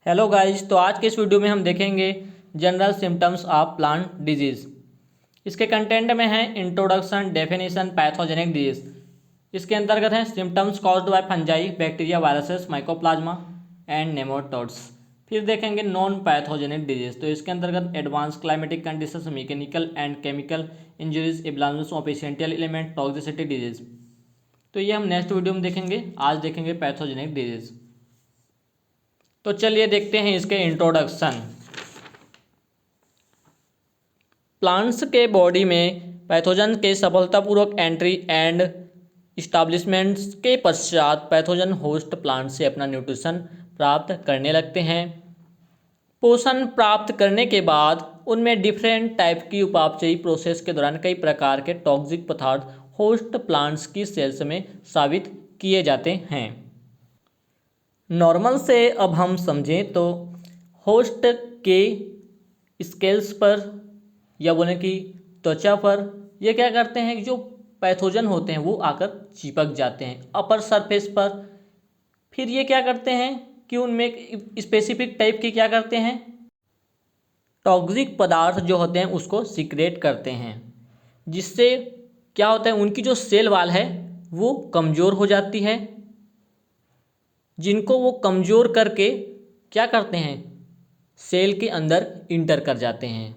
Hello guys, तो आज के इस वीडियो में हम देखेंगे general symptoms of plant disease. इसके कंटेंट में है इंट्रोडक्शन, डेफिनेशन, पैथोजेनिक डिजीज। इसके अंतर्गत है symptoms caused by fungi, bacteria, viruses, mycoplasma and nematodes. फिर देखेंगे नॉन पैथोजेनिक डिजीज। तो इसके अंतर्गत advance climatic conditions, mechanical and chemical injuries, imbalance of essential element, toxicity disease. तो ये हम नेक्स्ट वीडियो में देखेंगे। आज देखेंगे पैथोजेनिक डिजीज। तो चलिए देखते हैं इसके इंट्रोडक्शन। प्लांट्स के बॉडी में पैथोजन के सफलतापूर्वक एंट्री एंड इस्टाब्लिशमेंट्स के पश्चात पैथोजन होस्ट प्लांट से अपना न्यूट्रिशन प्राप्त करने लगते हैं। पोषण प्राप्त करने के बाद उनमें डिफरेंट टाइप की उपापचयी प्रोसेस के दौरान कई प्रकार के टॉक्सिक पदार्थ होस्ट प्लांट्स की सेल्स में साबित किए जाते हैं। नॉर्मल से अब हम समझें तो होस्ट के स्केल्स पर या बोलें कि त्वचा पर ये क्या करते हैं कि जो पैथोजन होते हैं वो आकर चिपक जाते हैं अपर सरफेस पर। फिर ये क्या करते हैं कि उनमें स्पेसिफिक टाइप के क्या करते हैं, टॉक्सिक पदार्थ जो होते हैं उसको सीक्रेट करते हैं, जिससे क्या होता है उनकी जो सेल वाल है वो कमज़ोर हो जाती है, जिनको वो कमज़ोर करके क्या करते हैं सेल के अंदर इंटर कर जाते हैं।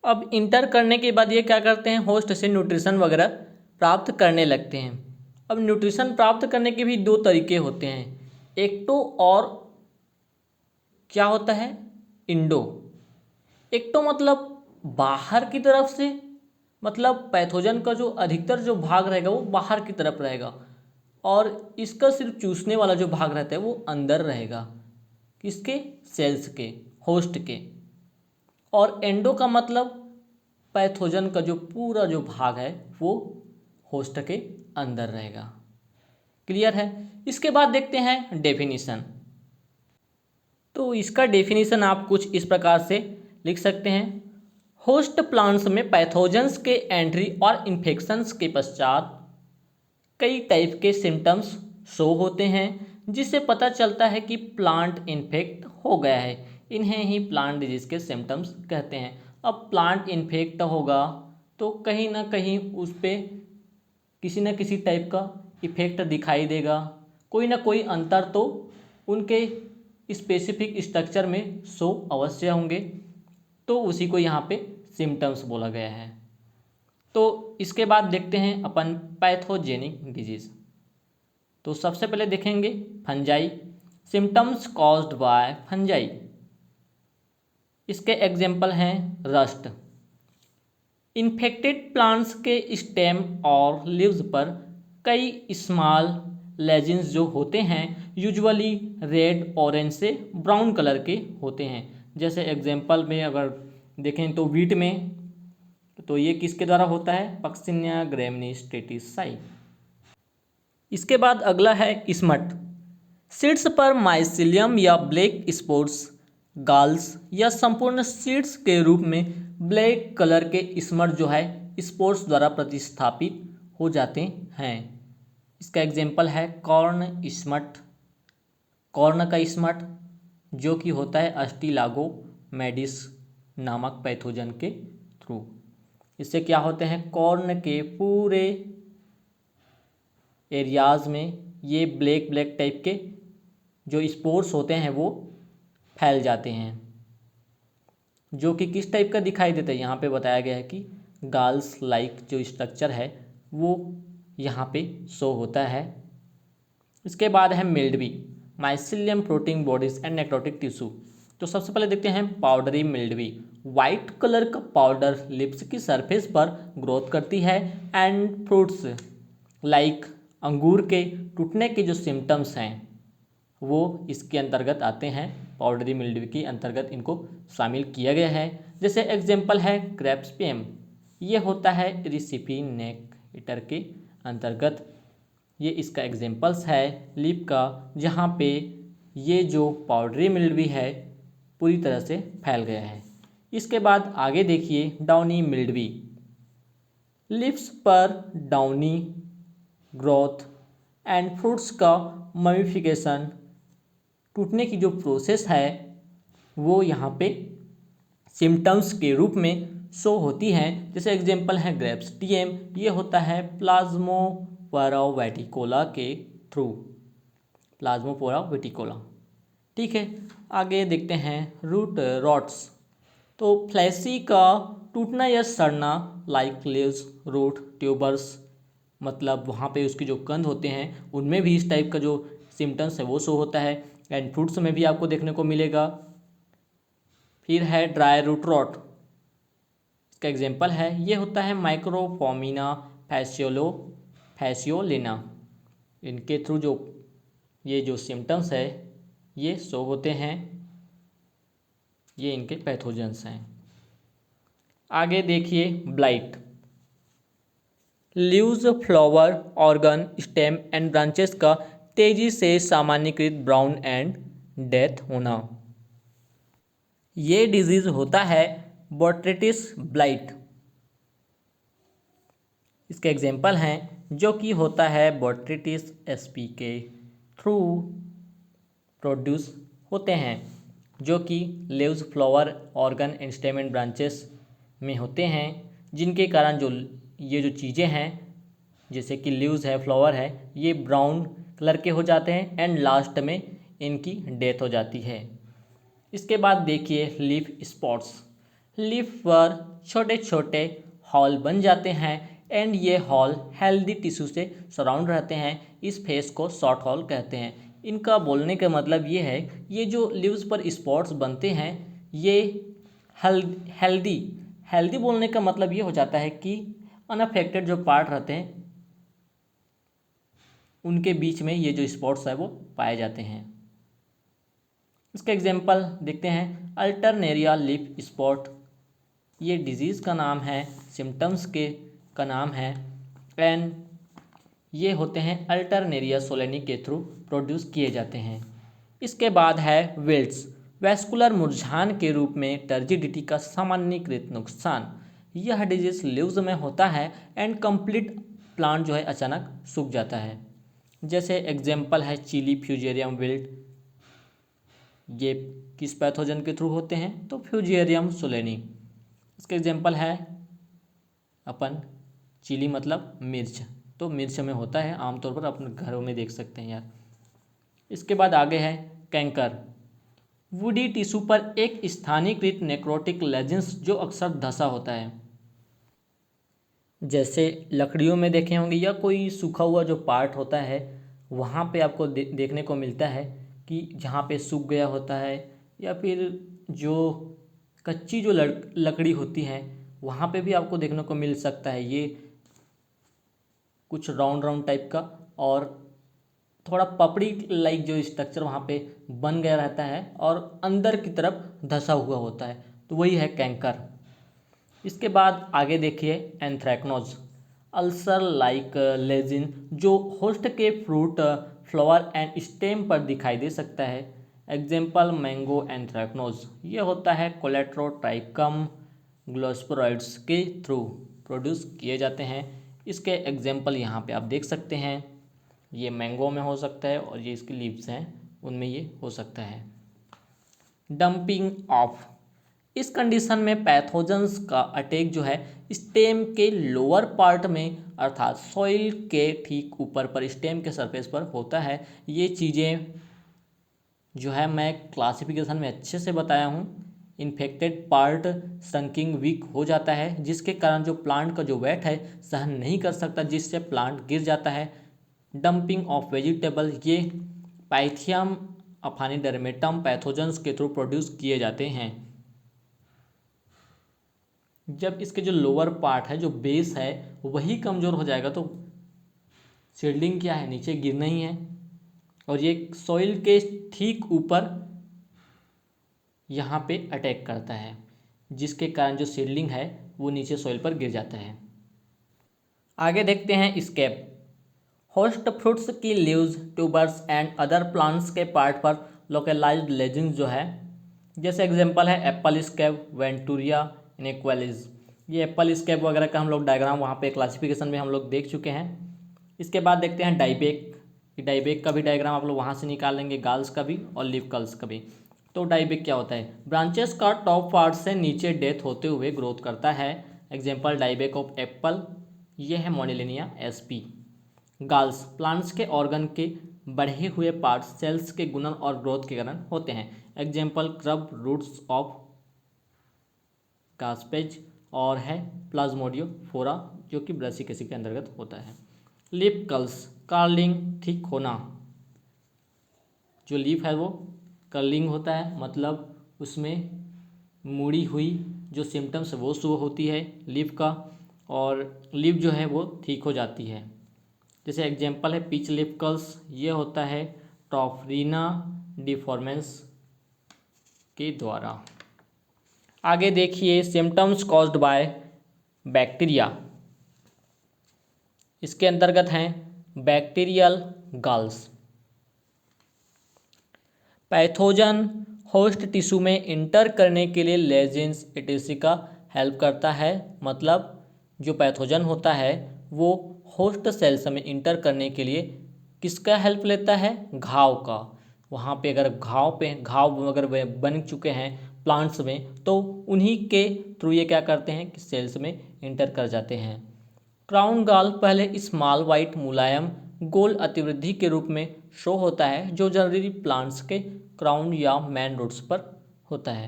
अब इंटर करने के बाद ये क्या करते हैं होस्ट से न्यूट्रिशन वगैरह प्राप्त करने लगते हैं। अब न्यूट्रिशन प्राप्त करने के भी दो तरीके होते हैं, एक्टो और क्या होता है इंडो। एक्टो मतलब बाहर की तरफ से, मतलब पैथोजन का जो अधिकतर जो भाग रहेगा वो बाहर की तरफ रहेगा और इसका सिर्फ चूसने वाला जो भाग रहता है वो अंदर रहेगा, किसके, सेल्स के, होस्ट के। और एंडो का मतलब पैथोजन का जो पूरा जो भाग है वो होस्ट के अंदर रहेगा। क्लियर है। इसके बाद देखते हैं डेफिनेशन। तो इसका डेफिनेशन आप कुछ इस प्रकार से लिख सकते हैं। होस्ट प्लांट्स में पैथोजेंस के एंट्री और इन्फेक्शंस के पश्चात कई टाइप के सिम्टम्स शो होते हैं, जिससे पता चलता है कि प्लांट इन्फेक्ट हो गया है। इन्हें ही प्लांट डिजीज के सिम्टम्स कहते हैं। अब प्लांट इन्फेक्ट होगा तो कहीं ना कहीं उस पर किसी न किसी टाइप का इफेक्ट दिखाई देगा, कोई ना कोई अंतर तो उनके स्पेसिफिक स्ट्रक्चर में शो अवश्य होंगे, तो उसी को यहाँ पे सिम्टम्स बोला गया है। तो इसके बाद देखते हैं अपन पैथोजेनिक डिजीज। तो सबसे पहले देखेंगे fungi, symptoms caused by fungi. इसके एग्जाम्पल हैं रस्ट। इन्फेक्टेड प्लांट्स के स्टेम और लीव्स पर कई स्मॉल लेजेंस जो होते हैं यूजुअली रेड, ऑरेंज से ब्राउन कलर के होते हैं। जैसे एग्जाम्पल में अगर देखें तो वीट में, तो ये किसके द्वारा होता है, पक्सिनिया ग्रेमिनीस्टेटिसाई। इसके बाद अगला है स्मट। सीड्स पर माइसिलियम या ब्लैक स्पॉट्स, गाल्स या संपूर्ण सीड्स के रूप में ब्लैक कलर के स्मट जो है स्पोर्स द्वारा प्रतिस्थापित हो जाते हैं। इसका एग्जाम्पल है कॉर्न स्मट, कॉर्न का स्मट जो कि होता है अस्टिलागो मेडिस नामक पैथोजन के थ्रू। इससे क्या होते हैं कॉर्न के पूरे एरियाज में ये ब्लैक ब्लैक टाइप के जो स्पोर्स होते हैं वो फैल जाते हैं, जो कि किस टाइप का दिखाई देता है, यहाँ पे बताया गया है कि गाल्स लाइक जो स्ट्रक्चर है वो यहाँ पे शो होता है। इसके बाद है mildew, mycelium protein bodies and necrotic tissue. तो सबसे पहले देखते हैं पाउडरी मिल्डवी। वाइट कलर का पाउडर लिप्स की सरफेस पर ग्रोथ करती है एंड फ्रूट्स लाइक अंगूर के टूटने के जो सिम्टम्स हैं वो इसके अंतर्गत आते हैं। पाउडरी मिल्ड्यू के अंतर्गत इनको शामिल किया गया है। जैसे एग्जाम्पल है क्रेप्सपियम, ये होता है रिसिपी नेक ईटर के अंतर्गत। ये इसका एग्जाम्पल्स है लीफ का, जहाँ पे ये जो पाउडरी मिल्ड्यू है पूरी तरह से फैल गया है। इसके बाद आगे देखिए डाउनी मिल्ड्यू, लिप्स पर डाउनी ग्रोथ एंड फ्रूट्स का ममिफिकेशन, टूटने की जो प्रोसेस है वो यहाँ पे सिम्टम्स के रूप में शो होती हैं। जैसे एग्जांपल है ग्रेव्स टीएम, ये होता है प्लाज्मोपोरा वेटिकोला के थ्रू, प्लाज्मोपोरा वेटिकोला। ठीक है, आगे देखते हैं रूट रॉट्स। तो फ्लैसी का टूटना या सड़ना, लाइक लीव्स, रूट, ट्यूबर्स, मतलब वहाँ पे उसके जो कंद होते हैं उनमें भी इस टाइप का जो सिम्टम्स है वो शो होता है। एंड फ्रूट्स में भी आपको देखने को मिलेगा। फिर है ड्राई रूट रॉट, इसका एग्जांपल है, ये होता है माइक्रोफोमिना फैसियोलिना। इनके थ्रू जो ये जो सिम्टम्स है ये शो होते हैं, ये इनके पैथोजेंस हैं। आगे देखिए blight. Leaves, flower, organ, stem and branches का तेजी से सामान्यकृत ब्राउन एंड डेथ होना, ये डिजीज होता है बोट्रिटिस ब्लाइट। इसके एग्जांपल हैं जो कि होता है बोट्रिटिस एसपी के थ्रू प्रोड्यूस होते हैं, जो कि leaves, flower, organ and stem and branches में होते हैं, जिनके कारण जो ये जो चीज़ें हैं जैसे कि लीव्स है, फ्लावर है, ये ब्राउन कलर के हो जाते हैं एंड लास्ट में इनकी डेथ हो जाती है। इसके बाद देखिए लीफ स्पॉट्स। लीफ पर छोटे छोटे हॉल बन जाते हैं एंड ये हॉल हेल्दी टिश्यू से सराउंड रहते हैं। इस फेस को शॉर्ट हॉल कहते हैं। इनका बोलने का मतलब ये है, ये जो लीव्स पर स्पॉट्स बनते हैं ये हेल्दी हेल्दी बोलने का मतलब ये हो जाता है कि अनअफेक्टेड जो पार्ट रहते हैं उनके बीच में ये जो स्पॉट्स है वो पाए जाते हैं। इसका एग्जांपल देखते हैं, अल्टरनेरिया लीफ स्पॉट, ये डिजीज़ का नाम है, सिम्टम्स के का नाम है एंड ये होते हैं अल्टरनेरिया सोलेनी के थ्रू प्रोड्यूस किए जाते हैं। इसके बाद है विल्ट्स, वैस्कुलर मुरझान के रूप में टर्जिडिटी का सामान्यीकृत नुकसान। यह डिजीज लीव्स में होता है एंड कंप्लीट प्लांट जो है अचानक सूख जाता है। जैसे एग्जांपल है चिली फ्यूजेरियम विल्ट, ये किस पैथोजन के थ्रू होते हैं, तो फ्यूजेरियम सोलेनी। इसके एग्जांपल है अपन चिली मतलब मिर्च, तो मिर्च में होता है, आमतौर पर अपने घरों में देख सकते हैं यार। इसके बाद आगे है कैंकर, वुडी टिश्यू पर एक स्थानीयकृत नेक्रोटिक लेजेंस जो अक्सर धंसा होता है। जैसे लकड़ियों में देखे होंगे या कोई सूखा हुआ जो पार्ट होता है वहाँ पे आपको देखने को मिलता है कि जहाँ पे सूख गया होता है, या फिर जो कच्ची जो लकड़ी होती है वहाँ पे भी आपको देखने को मिल सकता है। ये कुछ राउंड राउंड टाइप का और थोड़ा पपड़ी लाइक जो स्ट्रक्चर वहाँ पे बन गया रहता है और अंदर की तरफ धंसा हुआ होता है, तो वही है कैंकर। इसके बाद आगे देखिए एंथ्रैक्नोज, अल्सर लाइक लेजिन जो होस्ट के फ्रूट, फ्लावर एंड स्टेम पर दिखाई दे सकता है। एग्जाम्पल मैंगो एंथ्रैक्नोज, ये होता है कोलेट्रोट्राइकम ग्लोस्पोराइड्स के थ्रू प्रोड्यूस किए जाते हैं। इसके एग्जाम्पल यहाँ पे आप देख सकते हैं, ये मैंगो में हो सकता है और ये इसकी लीव्स हैं उनमें ये हो सकता है। डंपिंग ऑफ, इस कंडीशन में पैथोजेंस का अटैक जो है स्टेम के लोअर पार्ट में अर्थात सॉइल के ठीक ऊपर पर स्टेम के सरफेस पर होता है। ये चीज़ें जो है मैं क्लासिफिकेशन में अच्छे से बताया हूँ। इन्फेक्टेड पार्ट संकिंग वीक हो जाता है, जिसके कारण जो प्लांट का जो वेट है सहन नहीं कर सकता, जिससे प्लांट गिर जाता है। डंपिंग ऑफ वेजिटेबल, ये पाइथियम अफानिडर्मेटम पैथोजेंस के थ्रू प्रोड्यूस किए जाते हैं। जब इसके जो लोअर पार्ट है, जो बेस है, वही कमज़ोर हो जाएगा तो सीडलिंग क्या है, नीचे गिरना ही है। और ये सॉइल के ठीक ऊपर यहाँ पे अटैक करता है, जिसके कारण जो सीडलिंग है वो नीचे सॉइल पर गिर जाता है। आगे देखते हैं स्केप, होस्ट फ्रूट्स की leaves, tubers and other plants के पार्ट पर लोकलाइज्ड लेजिंग जो है। जैसे एग्जांपल है एप्पल स्केप, वेंटूरिया इनेक्वालिस। ये एप्पल स्केप वगैरह का हम लोग डायग्राम वहाँ पे क्लासिफिकेशन में हम लोग देख चुके हैं। इसके बाद देखते हैं डाइबेक कि डाइबैक का भी डायग्राम आप लोग वहाँ से निकाल लेंगे, गाल्स का भी और लीफ कर्ल्स का भी। तो डाइबैक क्या होता है? ब्रांचेस का टॉप पार्ट से नीचे डेथ होते हुए ग्रोथ करता है। एग्जाम्पल डाइबैक ऑफ एप्पल, ये है मोनेलिनिया एसपी। गाल्स प्लांट्स के ऑर्गन के बढ़े हुए पार्ट सेल्स के गुणन और ग्रोथ के कारण होते हैं। एग्जाम्पल क्रब रूट्स ऑफ कास्पेज और है प्लाज्मोडियोफोरा जो कि ब्रासिकेसी के अंतर्गत होता है। लीफ कर्ल्स कर्लिंग ठीक होना, जो लीफ है वो कर्लिंग होता है, मतलब उसमें मुड़ी हुई जो सिम्टम्स वो शो होती है लीफ का, और लीफ जो है वो ठीक हो जाती है। जैसे एग्जाम्पल है पिच लीफ कर्ल्स, ये होता है टॉफरीना डिफॉर्मेंस के द्वारा। आगे देखिए सिम्टम्स कॉज्ड बाय बैक्टीरिया, इसके अंतर्गत हैं बैक्टीरियल गाल्स। पैथोजन होस्ट टिश्यू में इंटर करने के लिए लेजिन्स एटीसी का हेल्प करता है, मतलब जो पैथोजन होता है वो होस्ट सेल्स में इंटर करने के लिए किसका हेल्प लेता है? घाव का। वहाँ पे अगर घाव अगर बन चुके हैं प्लांट्स में तो उन्हीं के थ्रू ये क्या करते हैं कि सेल्स में इंटर कर जाते हैं। क्राउन गाल पहले स्मॉल वाइट मुलायम गोल अतिवृद्धि के रूप में शो होता है जो जनरली प्लांट्स के क्राउन या मेन रूट्स पर होता है।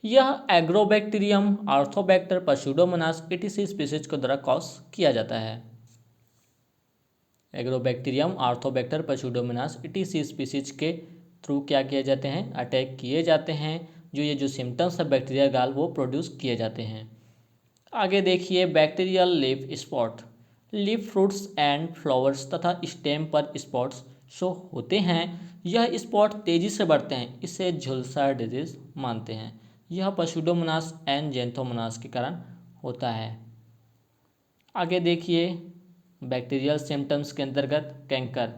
यह एग्रोबैक्टीरियम आर्थोबैक्टर पस्यूडोमोनास एटीसी स्पीसीज के द्वारा कॉज किया जाता है। एग्रोबैक्टीरियम आर्थोबैक्टर पस्यूडोमोनास एटीसी स्पीसीज के थ्रू क्या किए जाते हैं? अटैक किए जाते हैं, जो सिम्टम्स है बैक्टीरिया गाल वो प्रोड्यूस किए जाते हैं। आगे देखिए bacterial leaf spot, leaf fruits and flowers तथा स्टेम पर स्पॉट्स शो होते हैं। यह स्पॉट तेजी से बढ़ते हैं, इसे झुलसा डिजीज मानते हैं। यह पस्यूडोमोनास एंड जेंथोमोनास के कारण होता है। आगे देखिए बैक्टीरियल सिम्टम्स के अंतर्गत कैंकर,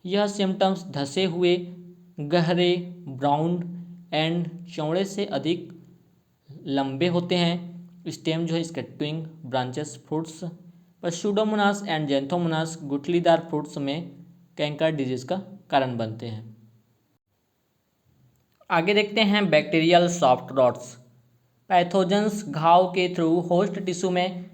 यह सिम्टम्स धसे हुए गहरे ब्राउन एंड चौड़े से अधिक लंबे होते हैं। स्टेम जो है इसके ट्विंग ब्रांचेस फ्रूट्स, पस्यूडोमोनास एंड जेंथोमोनास गुठलीदार फ्रूट्स में कैंकर डिजीज का कारण बनते हैं। आगे देखते हैं बैक्टीरियल सॉफ्ट रॉट्स, पैथोजेंस घाव के थ्रू होस्ट टिश्यू में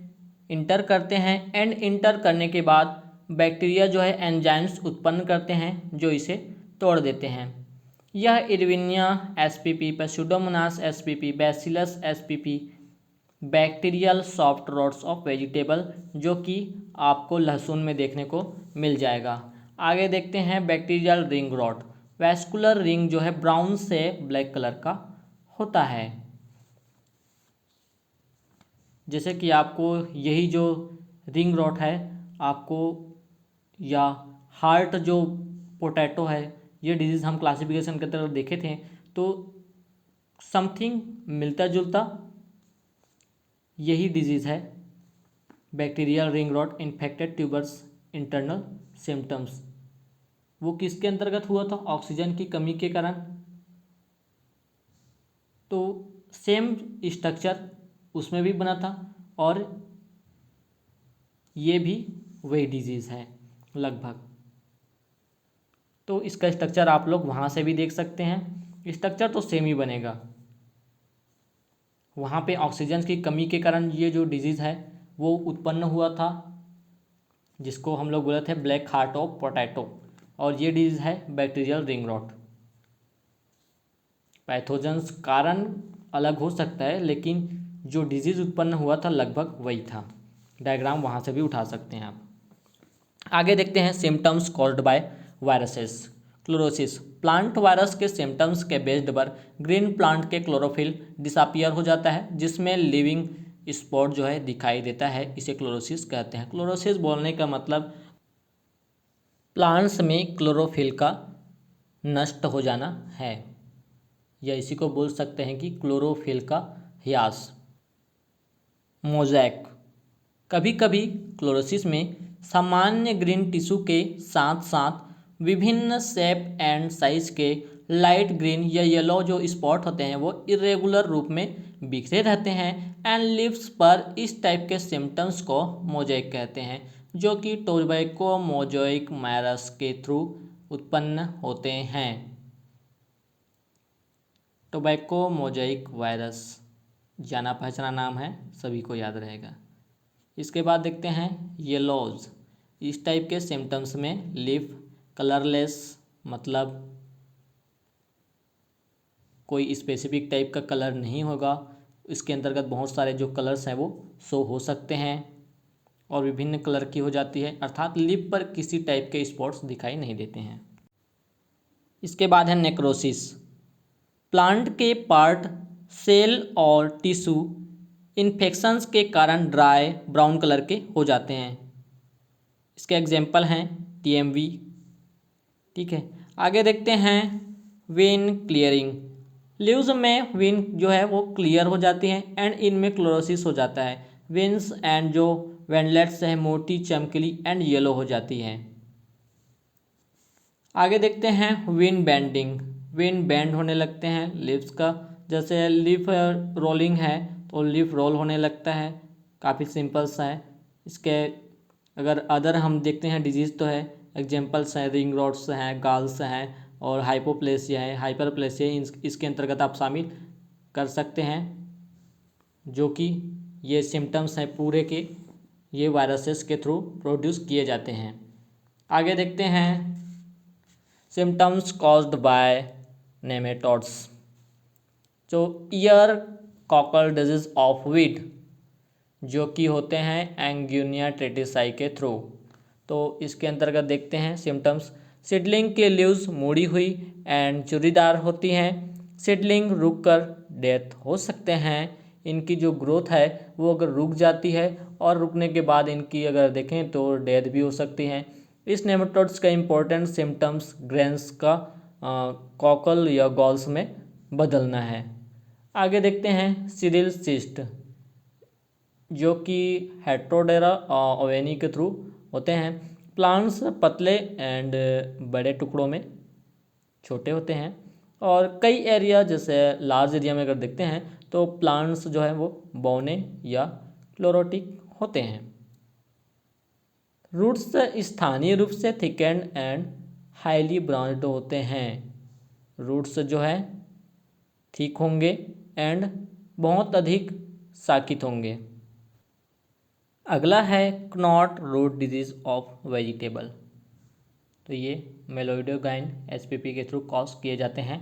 इंटर करते हैं एंड इंटर करने के बाद बैक्टीरिया जो है एंजाइम्स उत्पन्न करते हैं जो इसे तोड़ देते हैं। यह Erwinia SPP, Pseudomonas SPP, Bacillus SPP bacterial soft rots of vegetable जो कि आपको लहसुन में देखने को मिल जाएगा। आगे देखते हैं bacterial ring rot, vascular ring जो है ब्राउन से ब्लैक कलर का होता है। जैसे कि आपको यही जो रिंग रॉट है आपको, या हार्ट जो पोटैटो है, ये डिजीज़ हम क्लासिफिकेशन के तरफ देखे थे तो समथिंग मिलता जुलता यही डिजीज़ है bacterial ring rot infected tubers internal symptoms. वो किसके अंतर्गत हुआ था? ऑक्सीजन की कमी के कारण। तो सेम स्ट्रक्चर उसमें भी बना था और ये भी वही डिजीज़ है लगभग। तो इसका स्ट्रक्चर आप लोग वहाँ से भी देख सकते हैं, स्ट्रक्चर तो सेम ही बनेगा। वहाँ पे ऑक्सीजन की कमी के कारण ये जो डिजीज़ है वो उत्पन्न हुआ था, जिसको हम लोग बोले थे ब्लैक हार्ट ऑफ पोटैटो, और ये डिजीज़ है बैक्टीरियल रिंग रॉट। पैथोजेंस कारण अलग हो सकता है लेकिन जो डिजीज़ उत्पन्न हुआ था लगभग वही था। डायग्राम वहाँ से भी उठा सकते हैं आप। आगे देखते हैं symptoms caused bye viruses. Chlorosis, plant virus के सिम्टम्स के बेस्ड पर ग्रीन प्लांट के क्लोरोफिल डिसअपियर हो जाता है जिसमें लिविंग स्पॉट जो है दिखाई देता है, इसे क्लोरोसिस कहते हैं। क्लोरोसिस बोलने का मतलब प्लांट्स में क्लोरोफिल का नष्ट हो जाना है, या इसी को बोल सकते हैं कि क्लोरोफिल का ह्रास। मोज़ेक, कभी कभी क्लोरोसिस में सामान्य ग्रीन टिश्यू के साथ साथ विभिन्न शेप एंड साइज के लाइट ग्रीन या येलो जो स्पॉट होते हैं वो इरेगुलर रूप में बिखरे रहते हैं एंड लीव्स पर। इस टाइप के सिम्टम्स को मोज़ेक कहते हैं, जो कि टोबैको मोज़ेक वायरस के थ्रू उत्पन्न होते हैं। टोबैको मोज़ेक वायरस जाना पहचाना नाम है, सभी को याद रहेगा। इसके बाद देखते हैं येलोज। इस टाइप के सिम्टम्स में लीफ कलरलेस, मतलब कोई स्पेसिफिक टाइप का कलर नहीं होगा। इसके अंतर्गत बहुत सारे जो कलर्स हैं वो शो हो सकते हैं और विभिन्न कलर की हो जाती है, अर्थात लिप पर किसी टाइप के स्पॉट्स दिखाई नहीं देते हैं। इसके बाद है नेक्रोसिस। प्लांट के पार्ट, सेल और टिश्यू इन्फेक्शंस के कारण ड्राई ब्राउन कलर के हो जाते हैं। इसके एग्जाम्पल हैं टीएमवी। ठीक है, आगे देखते हैं वेन क्लियरिंग। लीव्स में वेन जो है वो क्लियर हो जाती हैं एंड इनमें क्लोरोसिस हो जाता है। वेन्स एंड जो वेनलेट्स है मोटी, चमकीली एंड येलो हो जाती हैं। आगे देखते हैं वेन बेंडिंग। वेन बेंड होने लगते हैं लीव्स का, जैसे लीफ रोलिंग है तो लीफ रोल होने लगता है। काफ़ी सिंपल सा है। इसके अगर अदर हम देखते हैं डिजीज़ तो है, एग्जांपल्स हैं रिंग रोड्स हैं, गाल्स हैं और हाइपोप्लेसिया है, हाइपरप्लेसिया इसके अंतर्गत आप शामिल कर सकते हैं, जो कि ये सिम्टम्स हैं पूरे के, ये वायरसेस के थ्रू प्रोड्यूस किए जाते हैं। आगे देखते हैं सिम्टम्स कॉज्ड बाय नेमेटोड्स। जो year cockle disease of wheat, जो कि होते हैं एंग्यूनिया ट्रेटिसाई के थ्रू। तो इसके अंतर्गत देखते हैं सिम्टम्स। सीडलिंग के लीव्स मुड़ी हुई एंड चूड़ीदार होती हैं। सीडलिंग रुककर डेथ हो सकते हैं। इनकी जो ग्रोथ है वो अगर रुक जाती है और रुकने के बाद इनकी अगर देखें तो डेथ भी हो सकती हैं। इस नेमेटोड्स का इम्पोर्टेंट सिम्टम्स ग्रेन्स का कॉकल या गॉल्स में बदलना है। आगे देखते हैं सिरिल सिस्ट, जो कि हेट्रोडेरा ओवेनी के थ्रू होते हैं। प्लांट्स पतले एंड बड़े टुकड़ों में छोटे होते हैं और कई एरिया, जैसे लार्ज एरिया में अगर देखते हैं तो प्लांट्स जो है वो बौने या क्लोरोटिक होते हैं। रूट्स स्थानीय रूप से थिकेंड एंड हाईली ब्रांच्ड होते हैं। रूट्स जो है थिक होंगे एंड बहुत अधिक शाखित होंगे। अगला है Connaught root disease of vegetable. तो ये मेलोइडोगाइन एसपीपी के थ्रू कॉज किए जाते हैं।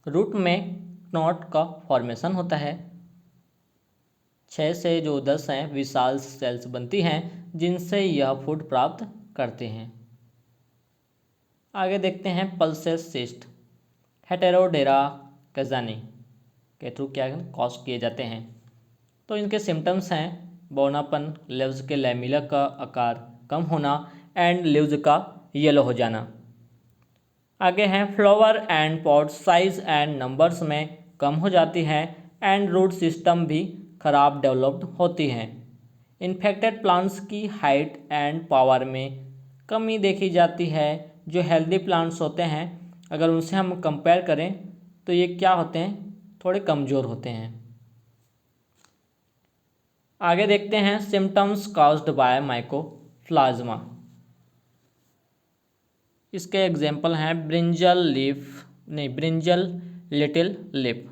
रूट में क्नॉट का फॉर्मेशन होता है। 6 से जो 10 हैं विशाल सेल्स बनती हैं जिनसे यह फूड प्राप्त करते हैं। आगे देखते हैं पल्सेस सिस्ट हेटेरोडेरा कजानी के थ्रू क्या कॉज किए जाते हैं। तो इनके सिम्टम्स हैं बौनापन, लीव्स के लैमिला का आकार कम होना एंड लीव्स का येलो हो जाना। आगे हैं flower and pot size and numbers में कम हो जाती हैं एंड रूट सिस्टम भी खराब डेवलप्ड होती हैं। इन्फेक्टेड प्लांट्स की हाइट एंड पावर में कमी देखी जाती है। जो हेल्दी प्लांट्स होते हैं अगर उनसे हम कंपेयर करें तो ये क्या होते हैं, थोड़े कमज़ोर होते हैं। आगे देखते हैं सिम्टम्स कॉज्ड बाय माइकोप्लाज्मा। इसके एग्जाम्पल हैं ब्रिंजल लिटिल लिप।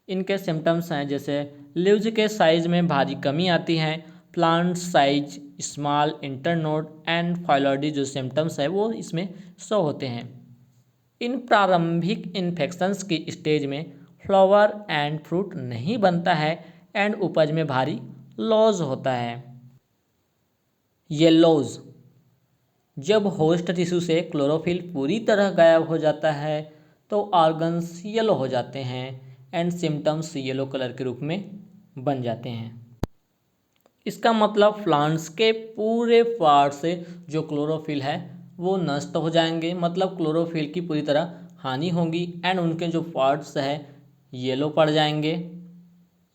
इनके सिम्टम्स हैं जैसे लीव्स के साइज में भारी कमी आती है, plant size small internode and phyllody जो सिम्टम्स है वो इसमें शो होते हैं। इन प्रारंभिक इन्फेक्शंस की स्टेज में फ्लावर एंड फ्रूट नहीं बनता है एंड उपज में भारी लॉस होता है। येलोज, जब होस्ट टिश्यू से क्लोरोफिल पूरी तरह गायब हो जाता है तो ऑर्गन्स येलो हो जाते हैं एंड सिम्टम्स येलो कलर के रूप में बन जाते हैं। इसका मतलब प्लांट्स के पूरे पार्ट से जो क्लोरोफिल है वो नष्ट हो जाएंगे, मतलब क्लोरोफिल की पूरी तरह हानि होगी एंड उनके जो पार्ट्स है येलो पड़ जाएंगे।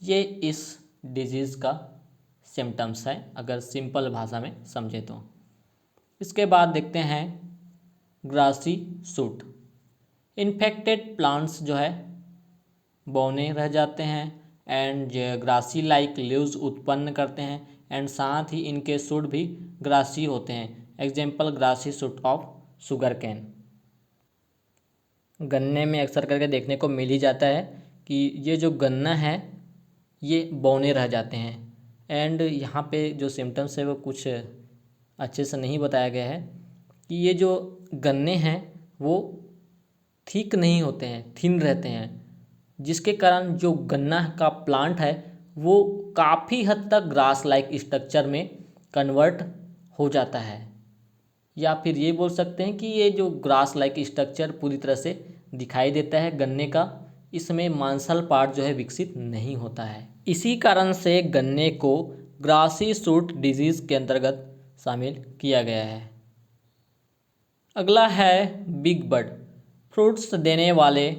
ये इस डिजीज़ का सिम्टम्स है अगर सिंपल भाषा में समझे तो। इसके बाद देखते हैं ग्रासी सूट। इन्फेक्टेड प्लांट्स जो है बौने रह जाते हैं एंड ग्रासी लाइक लीव्स उत्पन्न करते हैं एंड साथ ही इनके शूट भी ग्रासी होते हैं। Example grassy shoot of sugar cane. गन्ने में अक्सर करके देखने को मिल ही जाता है कि ये जो गन्ना है ये बौने रह जाते हैं। एंड यहाँ पे जो सिम्टम्स है वो कुछ अच्छे से नहीं बताया गया है कि ये जो गन्ने हैं वो थिक नहीं होते हैं, थिन रहते हैं, जिसके कारण जो गन्ना का प्लांट है वो काफ़ी हद तक ग्रास लाइक स्ट्रक्चर में कन्वर्ट हो जाता है। या फिर ये बोल सकते हैं कि ये जो ग्रास लाइक स्ट्रक्चर पूरी तरह से दिखाई देता है गन्ने का, इसमें मांसल पार्ट जो है विकसित नहीं होता है। इसी कारण से गन्ने को ग्रासी शूट डिजीज़ के अंतर्गत शामिल किया गया है। अगला है बिग बड। फ्रूट्स देने वाले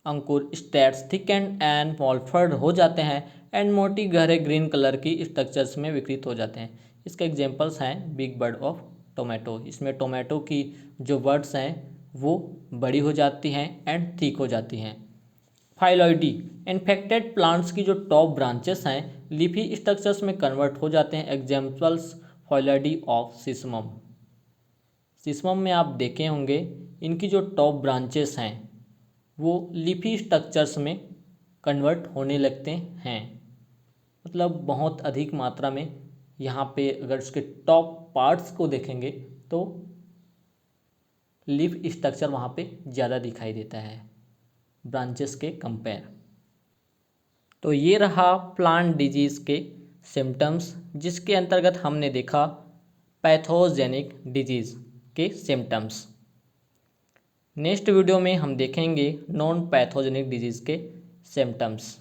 अंकुर स्टेट्स थिकेंड एंड मोल्फर्ड हो जाते हैं एंड मोटी गहरे ग्रीन कलर की स्ट्रक्चर्स में विकृत हो जाते हैं। इसके एग्जांपल्स हैं बिग बड ऑफ टोमेटो। इसमें टोमेटो की जो बर्ड्स हैं वो बड़ी हो जाती हैं एंड थिक हो जाती हैं। फाइलॉइडी, इन्फेक्टेड प्लांट्स की जो टॉप ब्रांचेस हैं लीफी स्ट्रक्चर्स में कन्वर्ट हो जाते हैं। Examples फाइलॉइडी of सिसमम। सिसमम में आप देखे होंगे इनकी जो टॉप ब्रांचेस हैं वो लीफी स्ट्रक्चर्स में कन्वर्ट होने लगते हैं। मतलब बहुत अधिक मात्रा में यहाँ पे अगर उसके टॉप पार्ट्स को देखेंगे तो लीफ स्ट्रक्चर वहाँ पे ज़्यादा दिखाई देता है ब्रांचेस के कंपेयर। तो ये रहा प्लांट डिजीज़ के सिम्टम्स, जिसके अंतर्गत हमने देखा पैथोजेनिक डिजीज़ के सिम्टम्स। नेक्स्ट वीडियो में हम देखेंगे नॉन पैथोजेनिक डिजीज़ के सिम्टम्स।